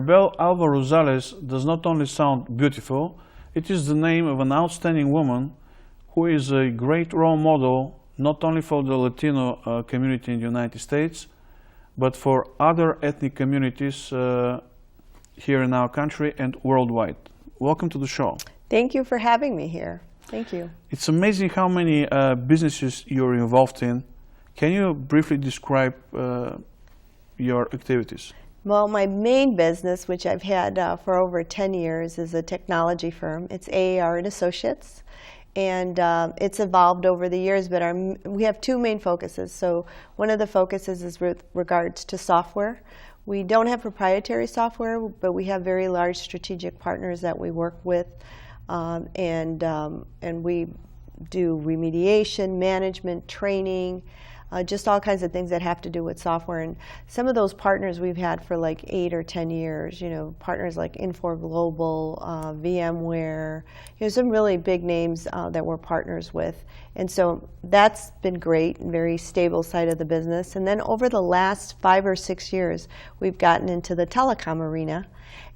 Arabel Alva Rosales does not only sound beautiful, it is the name of an outstanding woman who is a great role model not only for the Latino community in the United States, but for other ethnic communities here in our country and worldwide. Welcome to the show. Thank you for having me here. Thank you. It's amazing how many businesses you're involved in. Can you briefly describe your activities? Well, my main business, which I've had for over 10 years, is a technology firm. It's AAR Assocs, and it's evolved over the years, but we have two main focuses. So one of the focuses is with regards to software. We don't have proprietary software, but we have very large strategic partners that we work with, and we do remediation, management, training, just all kinds of things that have to do with software. And some of those partners we've had for like 8 or 10 years, you know, partners like Infor Global, VMware, you know, some really big names that we're partners with. And so that's been great, very stable side of the business. And then over the last 5 or 6 years, we've gotten into the telecom arena.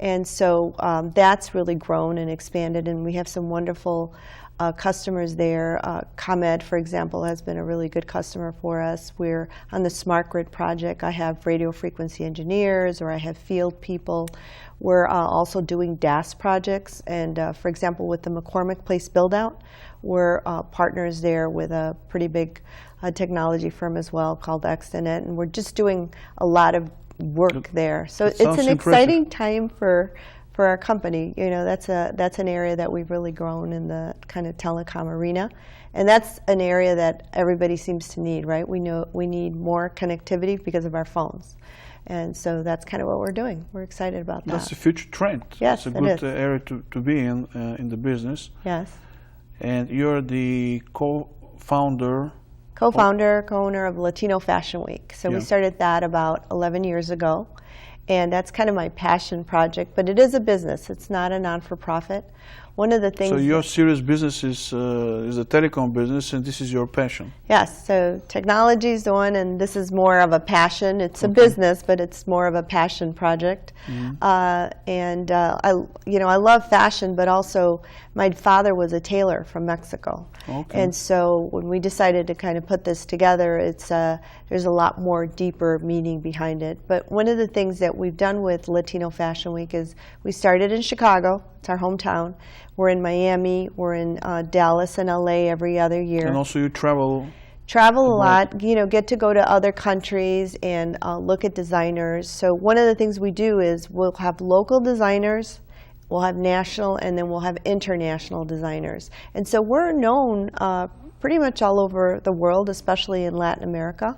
And so that's really grown and expanded, and we have some wonderful customers there. ComEd, for example, has been a really good customer for us. We're on the Smart Grid project. I have radio frequency engineers, or I have field people. We're also doing DAS projects, and for example, with the McCormick Place build-out, we're partners there with a pretty big technology firm as well called Extenet, and we're just doing a lot of work there. So it's an exciting time for our company. You know, that's an area that we've really grown in the kind of telecom arena, and that's an area that everybody seems to need, right? We know we need more connectivity because of our phones, and so that's kind of what we're doing. We're excited about that. That's a future trend. Yes, it's a good area to be in the business. Yes. And you're the co-owner of Latino Fashion Week. So we started that about 11 years ago. And that's kind of my passion project, but it is a business. It's not a non-for-profit. One of the things. So your serious business is a telecom business, and this is your passion. Yes. So technology is the one, and this is more of a passion. It's a business, but it's more of a passion project. I love fashion, but also my father was a tailor from Mexico, and so when we decided to kind of put this together, there's a lot more deeper meaning behind it. But one of the things that we've done with Latino Fashion Week is we started in Chicago. It's our hometown. We're in Miami. We're in Dallas and LA every other year. And also you travel a lot, you know, get to go to other countries and look at designers. So one of the things we do is we'll have local designers, we'll have national, and then we'll have international designers. And so we're known pretty much all over the world, especially in Latin America.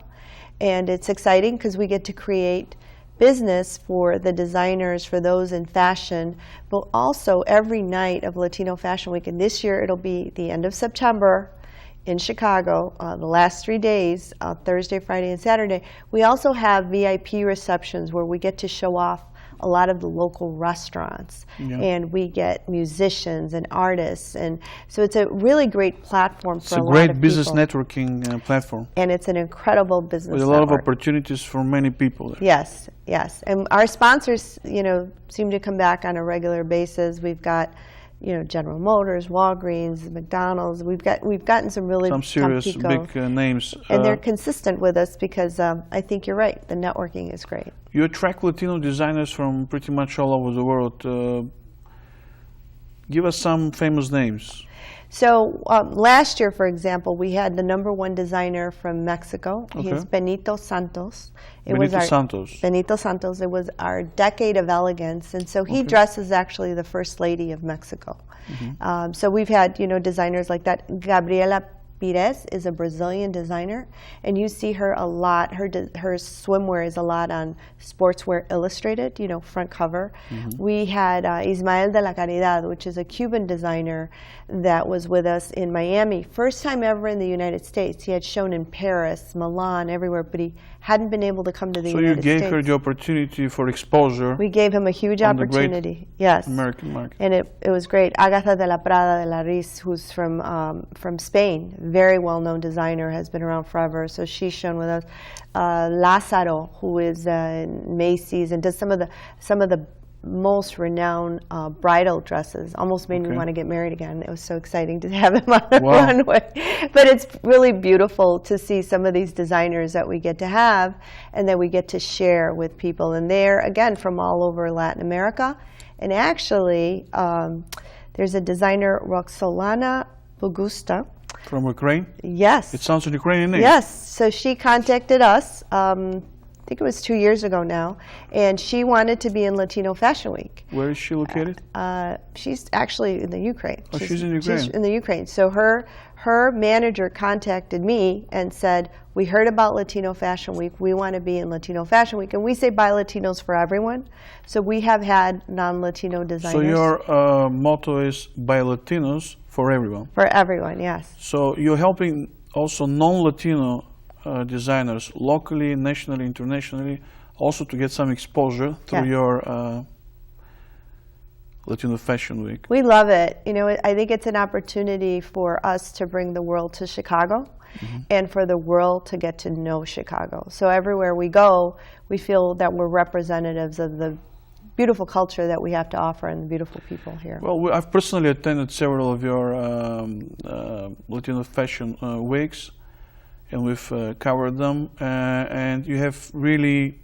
And it's exciting because we get to create business for the designers, for those in fashion, but also every night of Latino Fashion Week. And this year it'll be the end of September in Chicago, the last 3 days, Thursday, Friday, and Saturday. We also have VIP receptions where we get to show off a lot of the local restaurants, and we get musicians and artists, and so it's a really great platform for a lot of people. It's a great business networking platform. And it's an incredible business with a lot of opportunities for many people there. Yes, yes. And our sponsors, you know, seem to come back on a regular basis. We've got, you know, General Motors, Walgreens, McDonald's. We've gotten some really serious big names, and they're consistent with us because I think you're right. The networking is great. You attract Latino designers from pretty much all over the world. Give us some famous names. So last year, for example, we had the #1 designer from Mexico. He's Benito Santos. Benito Santos. It was our Decade of Elegance, and so he dresses actually the First Lady of Mexico. So we've had, you know, designers like that. Gabriela Pires is a Brazilian designer, and you see her a lot. Her swimwear is a lot on Sportswear Illustrated, you know, front cover. We had Ismael de la Caridad, which is a Cuban designer that was with us in Miami. First time ever in the United States. He had shown in Paris, Milan, everywhere, but he hadn't been able to come to the United States. So you gave her the opportunity for exposure. We gave him a huge opportunity. Yes. American market. And it was great. Agatha de la Prada de la Riz, who's from Spain, very well-known designer, has been around forever. So she's shown with us. Lázaro, who is in Macy's and does some of the most renowned bridal dresses. Almost made me Okay. want to get married again. It was so exciting to have him on the Wow. runway. But it's really beautiful to see some of these designers that we get to have and that we get to share with people. And they're, again, from all over Latin America. And actually, there's a designer, Roxolana Bogusta. From Ukraine? Yes. It sounds an Ukrainian name. Yes. So she contacted us, I think it was 2 years ago now, and she wanted to be in Latino Fashion Week. Where is she located? She's actually in the Ukraine. Oh, she's in Ukraine. She's in the Ukraine. So her manager contacted me and said, we heard about Latino Fashion Week. We want to be in Latino Fashion Week. And we say buy Latinos for everyone. So we have had non-Latino designers. So your motto is buy Latinos for everyone. For everyone, yes. So you're helping also non-Latino designers locally, nationally, internationally, also to get some exposure through Yeah. your Latino Fashion Week. We love it. You know, I think it's an opportunity for us to bring the world to Chicago and for the world to get to know Chicago. So everywhere we go, we feel that we're representatives of the beautiful culture that we have to offer and the beautiful people here. Well, I've personally attended several of your Latino Fashion Weeks, and we've covered them. And you have really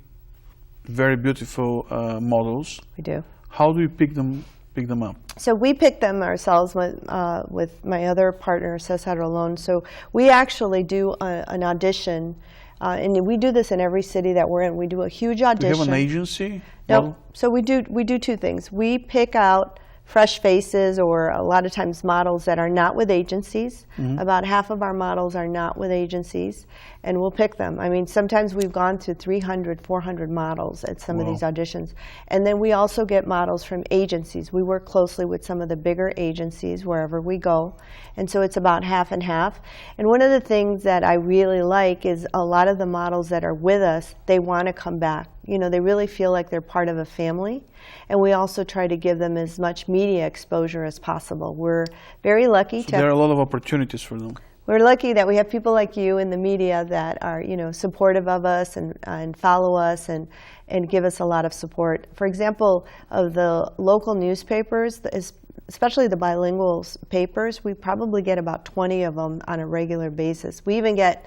very beautiful models. We do. How do you pick them up? So we pick them ourselves with my other partner, Cesar Rolón. So we actually do an audition, and we do this in every city that we're in. We do a huge audition. Do you have an agency? No. model? So we do two things. We pick out fresh faces, or a lot of times models that are not with agencies. About half of our models are not with agencies, and we'll pick them. I mean, sometimes we've gone through 300, 400 models at some of these auditions. And then we also get models from agencies. We work closely with some of the bigger agencies wherever we go. And so it's about half and half. And one of the things that I really like is a lot of the models that are with us, they want to come back. You know, they really feel like they're part of a family. And we also try to give them as much media exposure as possible. We're very lucky So there are a lot of opportunities for them. We're lucky that we have people like you in the media that are, you know, supportive of us and follow us and give us a lot of support. For example, of the local newspapers, especially the bilingual papers, we probably get about 20 of them on a regular basis. We even get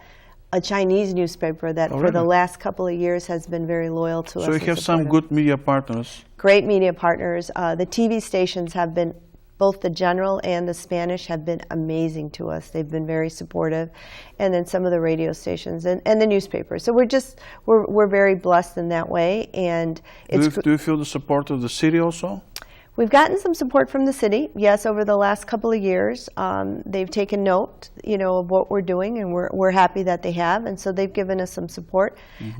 a Chinese newspaper that for the last couple of years has been very loyal to us. So you have some good media partners. Great media partners. The TV stations have been, both the general and the Spanish have been amazing to us. They've been very supportive. And then some of the radio stations and the newspapers. So we're very blessed in that way. And Do you feel the support of the city also? We've gotten some support from the city, yes, over the last couple of years. They've taken note, you know, of what we're doing, and we're happy that they have, and so they've given us some support.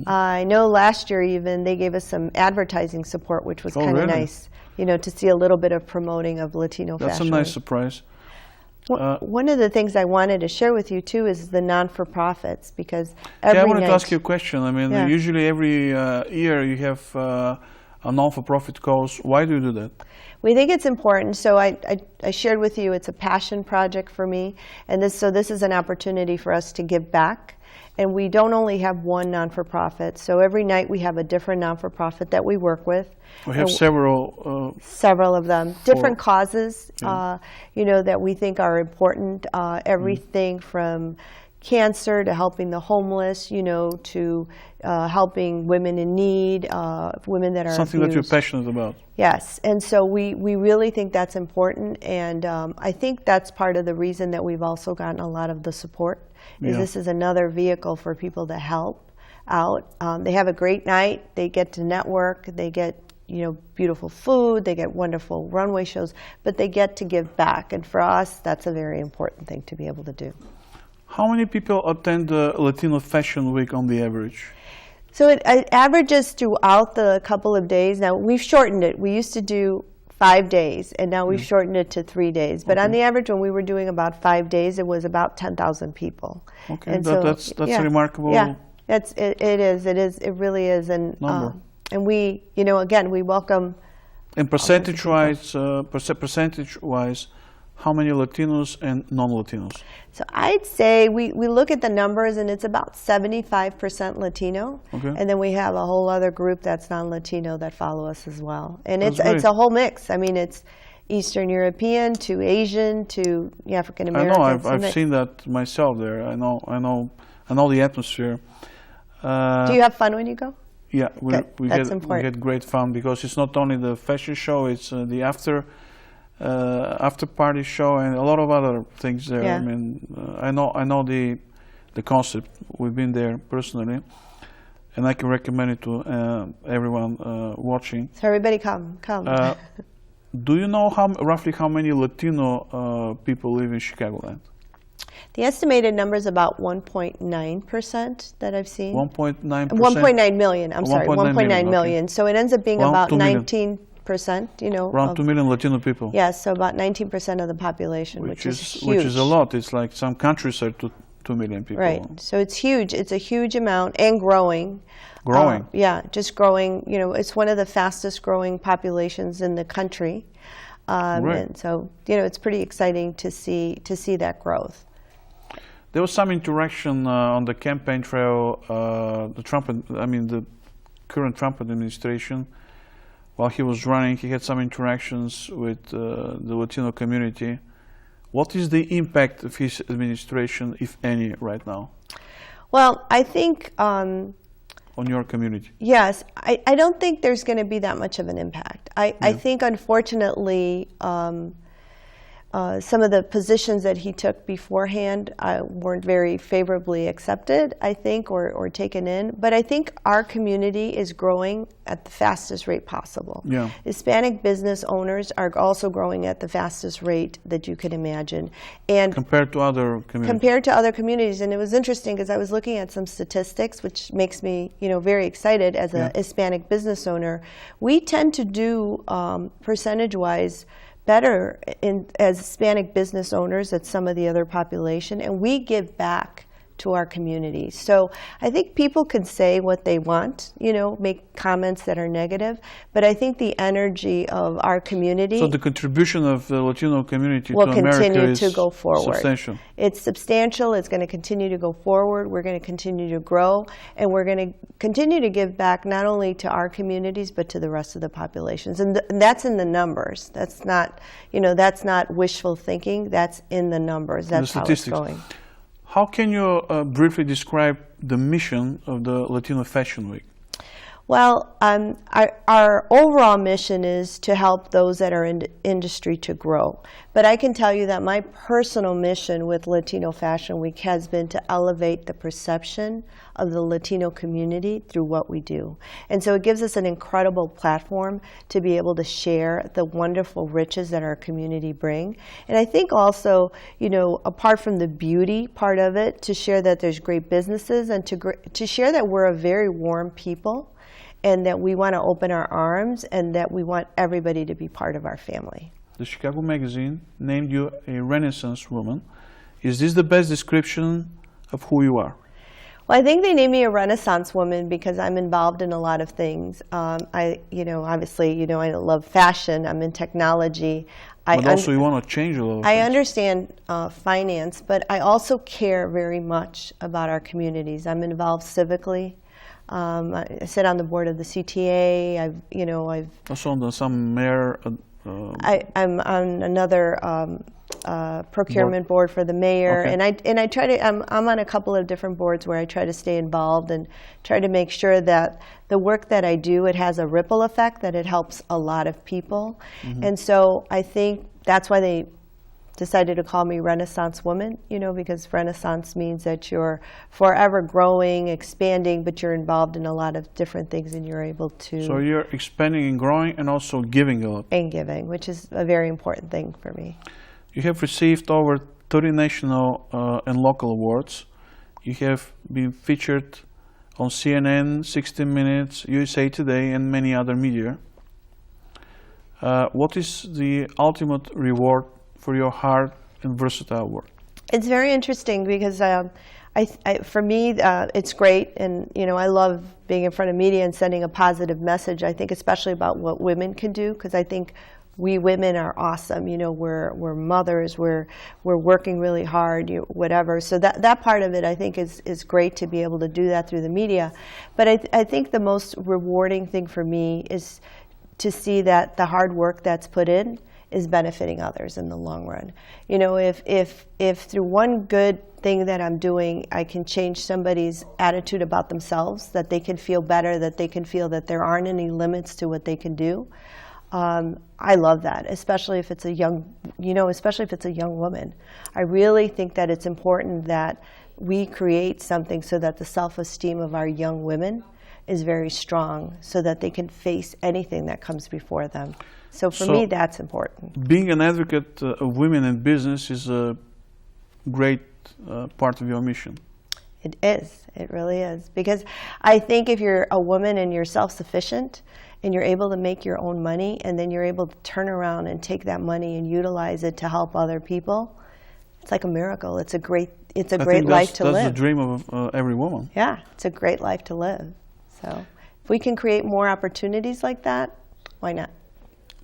I know last year even they gave us some advertising support, which was kind of nice, you know, to see a little bit of promoting of Latino fashion. That's a nice surprise. One of the things I wanted to share with you too is the non-for-profits, because every I wanted night, to ask you a question. I mean, usually every year you have a non-for-profit cause. Why do you do that? We think it's important. So I shared with you it's a passion project for me, and this is an opportunity for us to give back. And we don't only have one non-for-profit. So every night we have a different non-for-profit that we work with. We have several of them, different causes, you know, that we think are important. Everything from cancer to helping the homeless, you know, to helping women in need, women that are something abused. that you're passionate about. Yes, and so we really think that's important, and I think that's part of the reason that we've also gotten a lot of the support. This is another vehicle for people to help out. They have a great night. They get to network. They get, you know, beautiful food. They get wonderful runway shows, but they get to give back, and for us, that's a very important thing to be able to do. How many people attend the Latino Fashion Week on the average? So it averages throughout the couple of days. Now, we've shortened it. We used to do 5 days, and now we've shortened it to 3 days. But on the average, when we were doing about 5 days, it was about 10,000 people. Okay, and that's a remarkable. Yeah, it really is, and we, you know, again, we welcome. And percentage-wise, how many Latinos and non-Latinos? So I'd say we look at the numbers, and it's about 75% Latino. Okay. And then we have a whole other group that's non-Latino that follow us as well. And That's it's great. a whole mix. I mean, it's Eastern European to Asian to African I American. know, I've seen that myself there. I know the atmosphere. Do you have fun when you go? Yeah, Good. That's we important. get great fun because it's not only the fashion show, it's the after party show and a lot of other things there. Yeah. I mean, I know the concept. We've been there personally, and I can recommend it to everyone watching. So everybody come. Do you know roughly how many Latino people live in Chicagoland? The estimated number is about 1.9% that I've seen. 1.9%. 1.9 million. I'm sorry, 1.9 million. Okay. So it ends up being Around about 2 million. 19%. You know, Around 2 million Latino people. Yes, so about 19% of the population, which is huge. Which is a lot. It's like some countries are 2 million people. Right. So it's huge. It's a huge amount and growing. Growing. Yeah, just growing. You know, it's one of the fastest growing populations in the country. Right. And so, you know, it's pretty exciting to see that growth. There was some interaction on the campaign trail. The current Trump administration, while he was running, he had some interactions with the Latino community. What is the impact of his administration, if any, right now? Well, I think on your community? Yes, I don't think there's going to be that much of an impact. I think, unfortunately, some of the positions that he took beforehand weren't very favorably accepted, I think, or taken in. But I think our community is growing at the fastest rate possible. Yeah. Hispanic business owners are also growing at the fastest rate that you could imagine. And compared to other communities? Compared to other communities. And it was interesting because I was looking at some statistics, which makes me, very excited as a Hispanic business owner. We tend to do, percentage-wise, better as Hispanic business owners than some of the other population, and we give back to our community. So I think people can say what they want, make comments that are negative, but I think the energy of our community... So the contribution of the Latino community to America continue is to go forward. Substantial. It's substantial. It's going to continue to go forward. We're going to continue to grow, and we're going to continue to give back not only to our communities but to the rest of the populations. And that's in the numbers. That's not, that's not wishful thinking. That's in the numbers. That's how it's going. How can you briefly describe the mission of the Latino Fashion Week? Well, our overall mission is to help those that are in the industry to grow. But I can tell you that my personal mission with Latino Fashion Week has been to elevate the perception of the Latino community through what we do. And so it gives us an incredible platform to be able to share the wonderful riches that our community bring. And I think also, apart from the beauty part of it, to share that there's great businesses and to share that we're a very warm people, and that we want to open our arms, and that we want everybody to be part of our family. The Chicago Magazine named you a Renaissance woman. Is this the best description of who you are? Well, I think they named me a Renaissance woman because I'm involved in a lot of things. Obviously, I love fashion. I'm in technology. But also you want to change a lot of I things. understand finance, but I also care very much about our communities. I'm involved civically. I sit on the board of the CTA. I've also on some mayor. I'm on another procurement board for the mayor, okay. and I try to. I'm on a couple of different boards where I try to stay involved and try to make sure that the work that I do, it has a ripple effect, that it helps a lot of people, and so I think that's why they decided to call me Renaissance Woman, because Renaissance means that you're forever growing, expanding, but you're involved in a lot of different things and you're able to... So you're expanding and growing and also giving a lot. And giving, which is a very important thing for me. You have received over 30 national and local awards. You have been featured on CNN, 60 Minutes, USA Today, and many other media. What is the ultimate reward for your hard and versatile work? It's very interesting because for me, it's great, and I love being in front of media and sending a positive message. I think especially about what women can do, because I think we women are awesome. You know, we're mothers. We're working really hard. Whatever. So that part of it, I think, is great to be able to do that through the media. But I think the most rewarding thing for me is to see that the hard work that's put in is benefiting others in the long run. You know, if through one good thing that I'm doing, I can change somebody's attitude about themselves, that they can feel better, that they can feel that there aren't any limits to what they can do. I love that, especially if it's a young, especially if it's a young woman. I really think that it's important that we create something so that the self-esteem of our young women is very strong, so that they can face anything that comes before them. So for me, that's important. Being an advocate of women in business is a great part of your mission. It is. It really is. Because I think if you're a woman and you're self-sufficient and you're able to make your own money, and then you're able to turn around and take that money and utilize it to help other people, it's like a miracle. It's a great life to live. That's the dream of every woman. Yeah, it's a great life to live. So if we can create more opportunities like that, why not?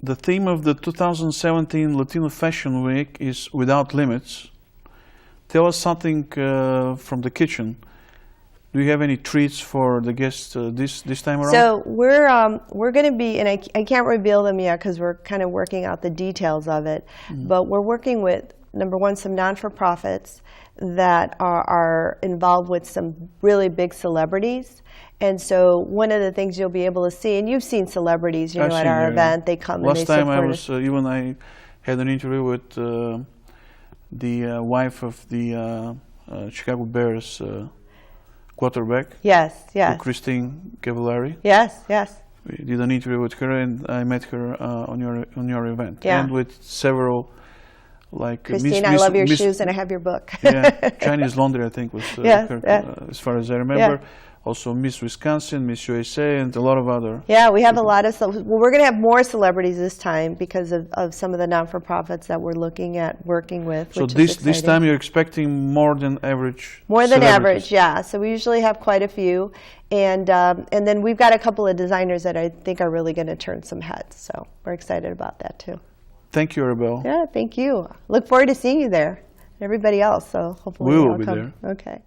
The theme of the 2017 Latino Fashion Week is Without Limits. Tell us something from the kitchen. Do you have any treats for the guests this time around? So we're going to be, and I can't reveal them yet because we're kind of working out the details of it, but we're working with, number one, some non-for-profits that are involved with some really big celebrities. And so one of the things you'll be able to see, and you've seen celebrities, at our event, they come and they support us. Last time you and I had an interview with the wife of the Chicago Bears quarterback. Yes. Christine Cavallari. Yes. We did an interview with her, and I met her on your event. Yeah. And with several, like Christine, I love your shoes, and I have your book. Yeah, Chinese Laundry, I think, was her, as far as I remember. Yeah. Also Miss Wisconsin, Miss USA, and a lot of other. Yeah, we have a lot of. Well, we're going to have more celebrities this time because of some of the non-for-profits that we're looking at working with. So this time you're expecting more than average. More than average, yeah. So we usually have quite a few, and then we've got a couple of designers that I think are really going to turn some heads. So we're excited about that too. Thank you, Arabel. Yeah, thank you. Look forward to seeing you there. Everybody else. So hopefully we will be there. Okay.